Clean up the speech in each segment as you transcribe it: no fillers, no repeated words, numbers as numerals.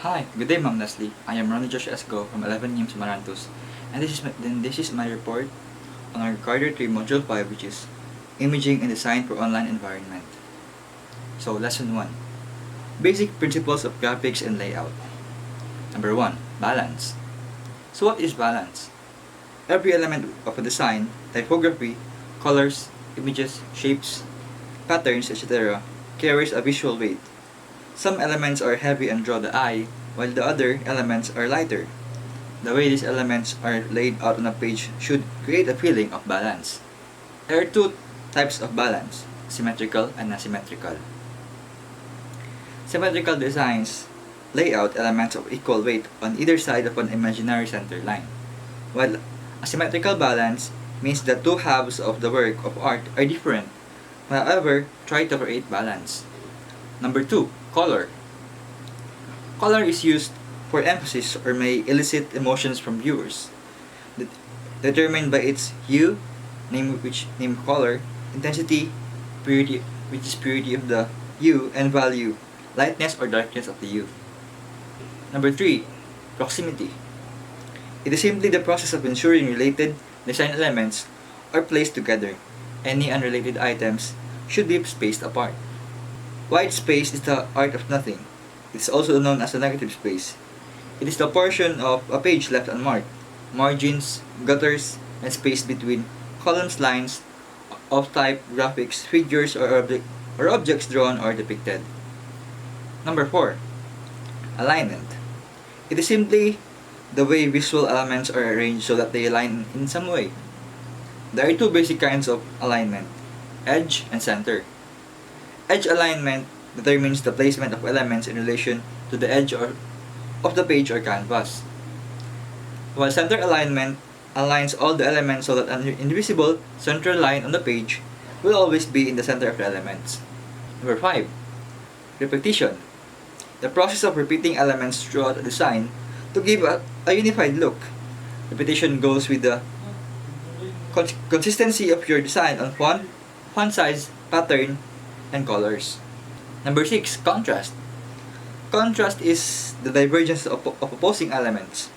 Hi, good day Ma'am Leslie. I am Roni Josh Esco from 11 Nims Marantus, and this is my report on our Carter 3 Module 5, which is Imaging and Design for Online Environment. So, Lesson 1. Basic Principles of Graphics and Layout. Number 1. Balance. So what is balance? Every element of a design, typography, colors, images, shapes, patterns, etc. carries a visual weight. Some elements are heavy and draw the eye, while the other elements are lighter. The way these elements are laid out on a page should create a feeling of balance. There are two types of balance, symmetrical and asymmetrical. Symmetrical designs lay out elements of equal weight on either side of an imaginary center line, while asymmetrical balance means that two halves of the work of art are different, however, try to create balance. Number 2. Color. Color is used for emphasis or may elicit emotions from viewers, determined by its hue, name color, intensity, purity, which is purity of the hue, and value, lightness or darkness of the hue. Number 3. Proximity. It is simply the process of ensuring related design elements are placed together. Any unrelated items should be spaced apart. White space is the art of nothing. It is also known as a negative space. It is the portion of a page left unmarked. Margins, gutters, and space between columns, lines of type, graphics, figures, or objects drawn or depicted. Number 4. Alignment. It is simply the way visual elements are arranged so that they align in some way. There are two basic kinds of alignment: edge and center. Edge alignment determines the placement of elements in relation to the edge of the page or canvas, while center alignment aligns all the elements so that an invisible central line on the page will always be in the center of the elements. Number 5. Repetition. The process of repeating elements throughout a design to give a unified look. Repetition goes with the consistency of your design on font size, pattern, and colors. Number 6. Contrast. Contrast is the divergence of opposing elements.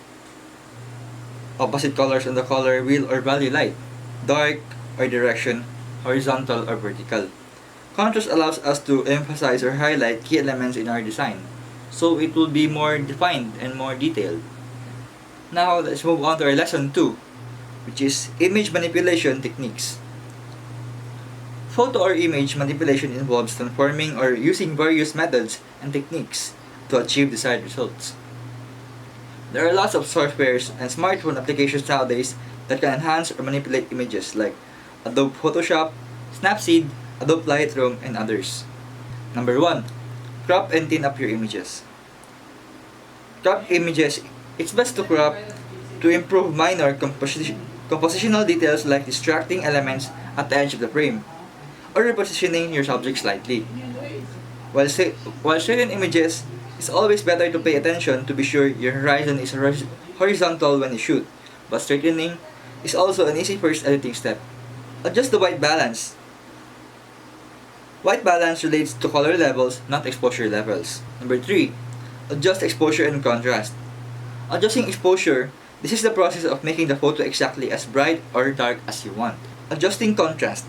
Opposite colors on the color wheel or value light, dark or direction, horizontal or vertical. Contrast allows us to emphasize or highlight key elements in our design, so it will be more defined and more detailed. Now let's move on to our lesson 2, which is image manipulation techniques. Photo or image manipulation involves transforming or using various methods and techniques to achieve desired results. There are lots of softwares and smartphone applications nowadays that can enhance or manipulate images like Adobe Photoshop, Snapseed, Adobe Lightroom, and others. Number 1. Crop and thin up your images. Crop images. It's best to crop to improve minor compositional details like distracting elements at the edge of the frame, or repositioning your subject slightly. While certain images, it's always better to pay attention to be sure your horizon is horizontal when you shoot, but straightening is also an easy first editing step. Adjust the white balance. White balance relates to color levels, not exposure levels. Number 3. Adjust exposure and contrast. Adjusting exposure. This is the process of making the photo exactly as bright or dark as you want. Adjusting contrast.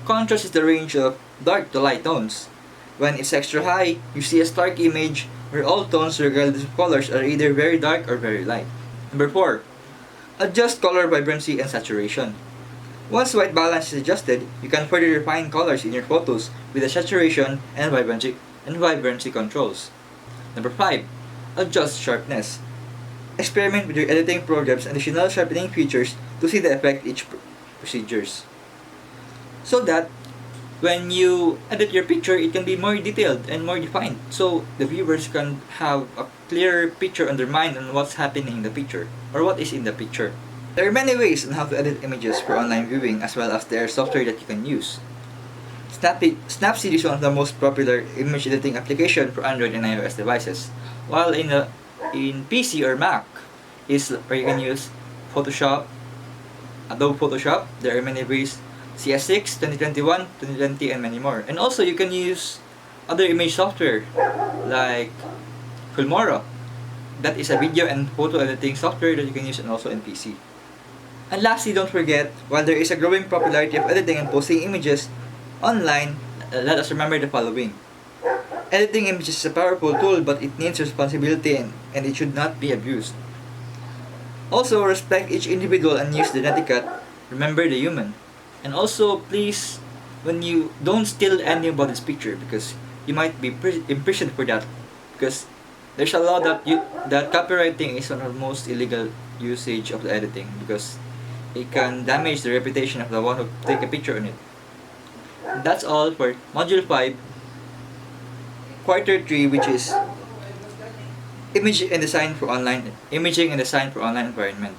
Contrast is the range of dark to light tones. When it's extra high, you see a stark image where all tones, regardless of colors, are either very dark or very light. Number 4. Adjust color vibrancy and saturation. Once white balance is adjusted, you can further refine colors in your photos with the saturation and vibrancy controls. Number 5. Adjust sharpness. Experiment with your editing programs and additional sharpening features to see the effect each procedures, so that when you edit your picture, it can be more detailed and more defined, so the viewers can have a clearer picture on their mind on what's happening in the picture or what is in the picture. There are many ways on how to edit images for online viewing, as well as there are software that you can use. Snapseed is one of the most popular image editing application for Android and iOS devices, while in PC or Mac is where you can use Photoshop, Adobe Photoshop. There are many ways: CS6, 2021, 2020, and many more. And also you can use other image software like Filmora, that is a video and photo editing software that you can use and also in PC. And lastly, don't forget, while there is a growing popularity of editing and posting images online, let us remember the following. Editing images is a powerful tool, but it needs responsibility and it should not be abused. Also, respect each individual and use the netiquette. Remember the human. And also, please, when you don't steal anybody's picture, because you might be imprisoned for that. Because there's a law that copywriting is one of the most illegal usage of the editing, because it can damage the reputation of the one who take a picture on it. That's all for Module 5, Quarter 3, which is imaging and design for online environment.